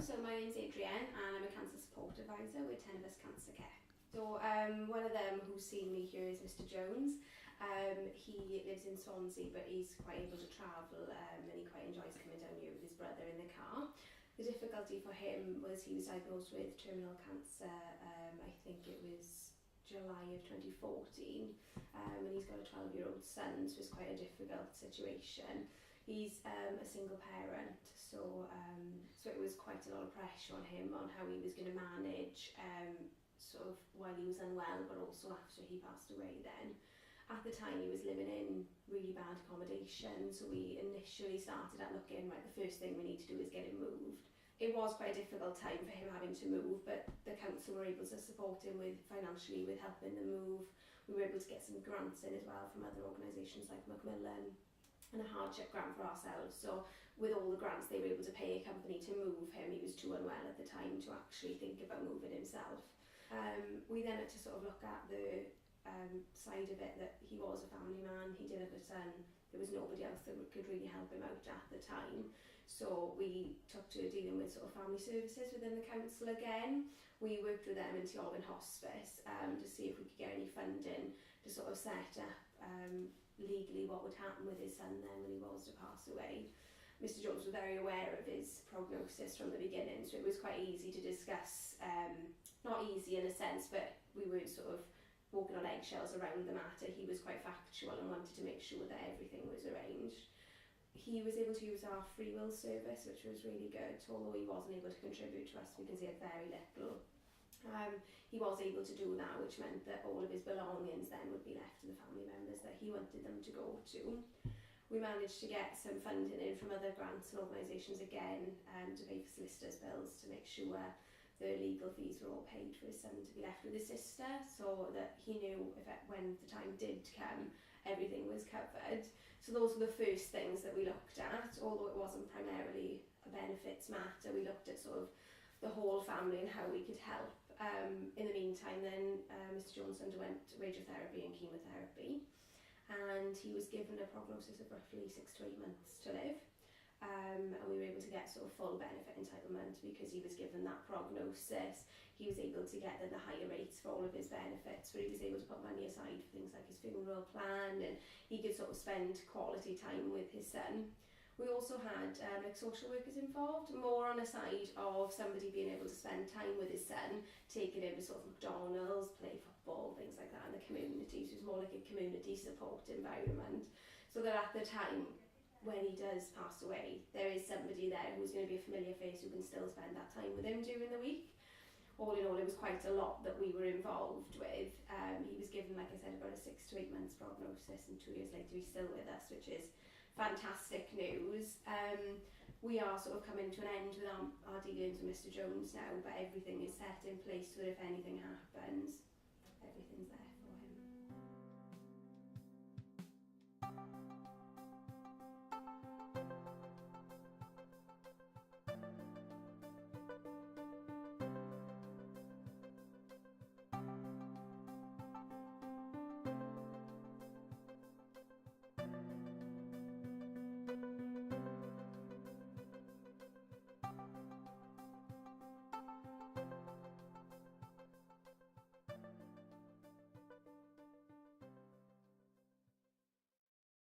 So my name's Adrienne and I'm a cancer support advisor with Tenovus Cancer Care. So one of them who's seen me here is Mr Jones. He lives in Swansea, but he's quite able to travel and he quite enjoys coming down here with his brother in the car. The difficulty for him was he was diagnosed with terminal cancer, I think it was July of 2014, and he's got a 12-year-old son, so it's quite a difficult situation. He's a single parent, so it was quite a lot of pressure on him on how he was going to manage sort of while he was unwell, but also after he passed away then. At the time he was living in really bad accommodation, so we initially started at looking, right, the first thing we need to do is get him moved. It was quite a difficult time for him having to move, but the council were able to support him with financially with helping the move. We were able to get some grants in as well from other organisations like Macmillan and a hardship grant for ourselves. So with all the grants they were able to pay a company to move him. He was too unwell at the time to actually think about moving himself. We then had to sort of look at the side of it that he was a family man, he did have a son, there was nobody else that could really help him out at the time. So we took to dealing with sort of family services within the council again. We worked with them in Tenovus Hospice to see if we could get any funding to sort of set up legally what would happen with his son then when he was to pass away. Mr Jones was very aware of his prognosis from the beginning, so it was quite easy to discuss, not easy in a sense, but we were sort of walking on eggshells around the matter. He was quite factual and wanted to make sure that everything was arranged. He was able to use our free will service, which was really good, although he wasn't able to contribute to us because he had very little. He was able to do that, which meant that all of his belongings then would be left to the family members that he wanted them to go to. We managed to get some funding in from other grants and organisations again to pay for solicitors' bills to make sure the legal fees were all paid for his son to be left with his sister, so that he knew when the time did come, everything was covered. So those were the first things that we looked at, although it wasn't primarily a benefits matter. We looked at sort of the whole family and how we could help. In the meantime then, Mr Jones underwent radiotherapy and chemotherapy, and he was given a prognosis of roughly 6 to 8 months to live. And we were able to get sort of full benefit entitlement because he was given that prognosis. He was able to get the higher rates for all of his benefits, where he was able to put money aside for things like his funeral plan, and he could sort of spend quality time with his son. We also had like social workers involved, more on a side of somebody being able to spend time with his son, taking him to sort of McDonald's, play football, things like that in the community. So it was more like a community support environment, so that at the time when he does pass away, there is somebody there who's going to be a familiar face who can still spend that time with him during the week. All in all, it was quite a lot that we were involved with. He was given, like I said, about a 6 to 8 months prognosis, and 2 years later he's still with us, which is fantastic news. We are sort of coming to an end with our dealings with Mr Jones now, but everything is set in place so that if anything happens, everything's there.